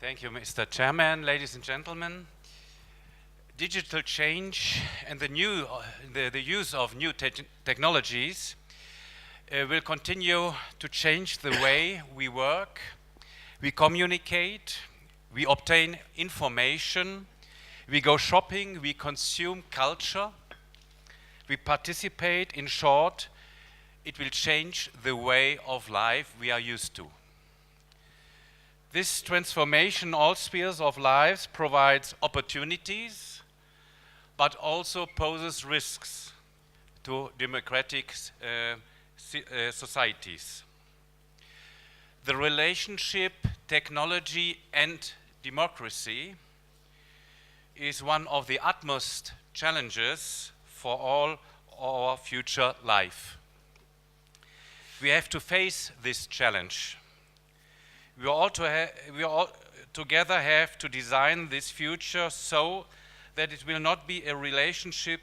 Thank you, Mr. Chairman, ladies and gentlemen. Digital change and the use of new technologies will continue to change the way we work, we communicate, we obtain information, we go shopping, we consume culture, we participate. In short, it will change the way of life we are used to. This transformation in all spheres of lives provides opportunities, but also poses risks to democratic societies. The relationship technology and democracy is one of the utmost challenges for all our future life. We have to face this challenge. We all together have to design this future so that it will not be a relationship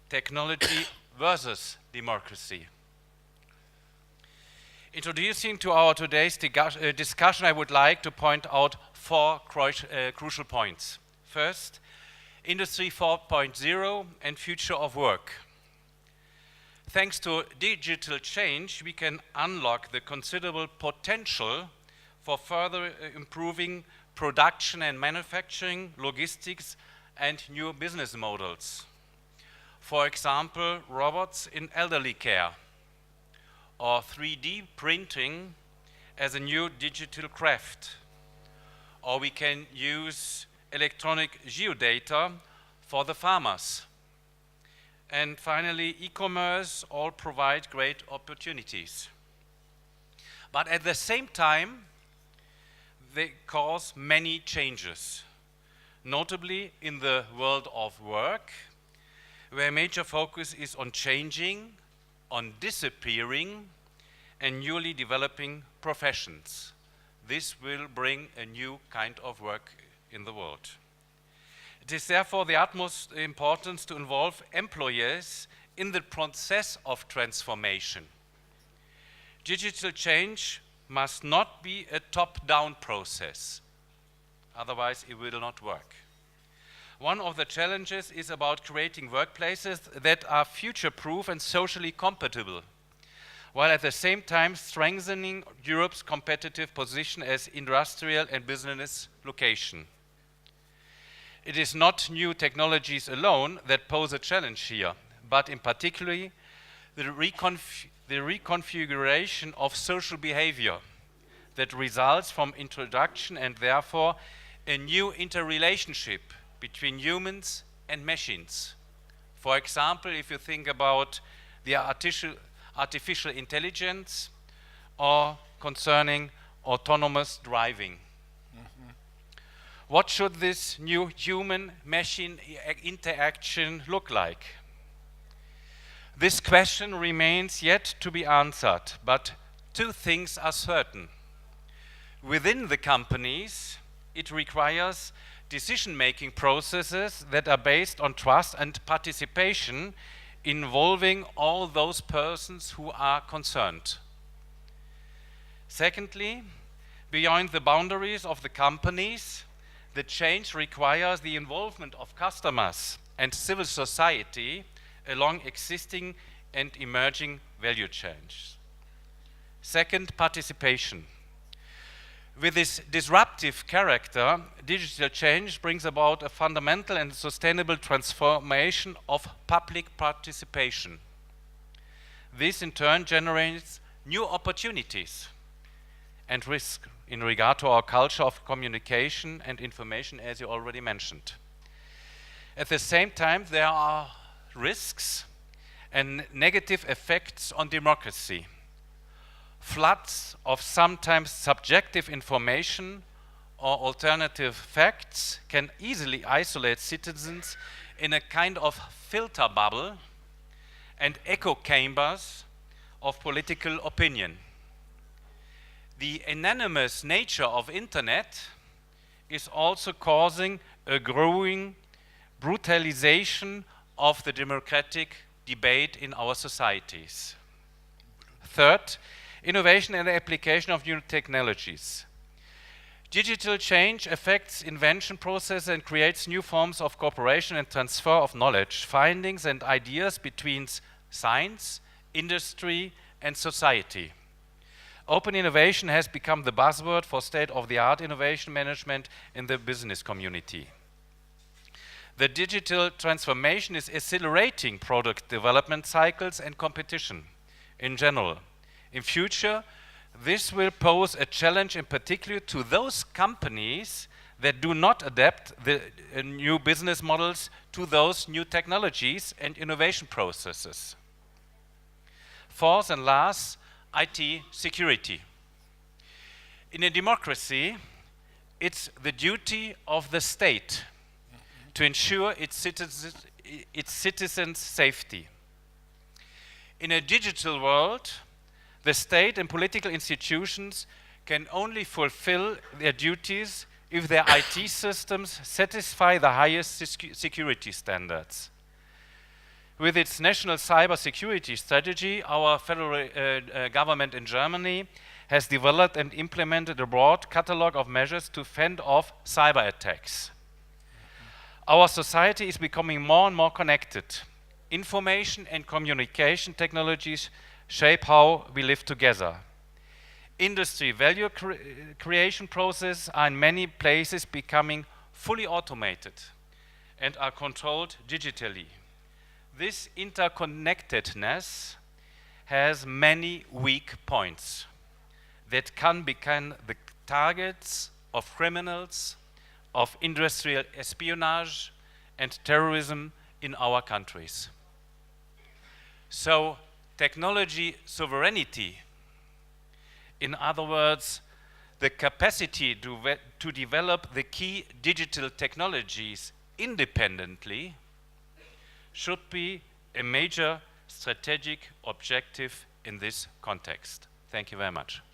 technology versus democracy. Introducing to our today's discussion, I would like to point out four crucial points. First, Industry 4.0 and future of work. Thanks to digital change, we can unlock the considerable potential for further improving production and manufacturing, logistics, and new business models. For example, robots in elderly care, or 3D printing as a new digital craft, or we can use electronic geodata for the farmers. And finally, e-commerce all provide great opportunities. But at the same time, they cause many changes, notably in the world of work, where major focus is on changing, on disappearing, and newly developing professions. This will bring a new kind of work in the world. It is therefore the utmost importance to involve employers in the process of transformation. Digital change must not be a top-down process, otherwise it will not work. One of the challenges is about creating workplaces that are future-proof and socially compatible, while at the same time strengthening Europe's competitive position as industrial and business location. It is not new technologies alone that pose a challenge here, but in particular the reconfiguration of social behavior that results from introduction and therefore a new interrelationship between humans and machines. For example, if you think about the artificial intelligence or concerning autonomous driving. What should this new human-machine interaction look like? This question remains yet to be answered, but two things are certain. Within the companies, it requires decision-making processes that are based on trust and participation, involving all those persons who are concerned. Secondly, beyond the boundaries of the companies, the change requires the involvement of customers and civil society along existing and emerging value chains. Second, participation. With this disruptive character, digital change brings about a fundamental and sustainable transformation of public participation. This in turn generates new opportunities and risk in regard to our culture of communication and information, as you already mentioned. At the same time, there are risks and negative effects on democracy. Floods of sometimes subjective information or alternative facts can easily isolate citizens in a kind of filter bubble and echo chambers of political opinion. The anonymous nature of internet is also causing a growing brutalization of the democratic debate in our societies. Third, innovation and application of new technologies. Digital change affects invention process and creates new forms of cooperation and transfer of knowledge, findings and ideas between science, industry and society. Open innovation has become the buzzword for state-of-the-art innovation management in the business community. The digital transformation is accelerating product development cycles and competition in general. In future, this will pose a challenge in particular to those companies that do not adapt the new business models to those new technologies and innovation processes. Fourth and last, IT security. In a democracy, it's the duty of the state to ensure its citizens' safety. In a digital world, the state and political institutions can only fulfill their duties if their IT systems satisfy the highest security standards. With its national cybersecurity strategy, our federal government in Germany has developed and implemented a broad catalog of measures to fend off cyber attacks. Our society is becoming more and more connected. Information and communication technologies shape how we live together. Industry value creation processes are in many places becoming fully automated and are controlled digitally. This interconnectedness has many weak points that can become the targets of criminals, of industrial espionage and terrorism in our countries. So, technology sovereignty, in other words, the capacity to develop the key digital technologies independently, should be a major strategic objective in this context. Thank you very much.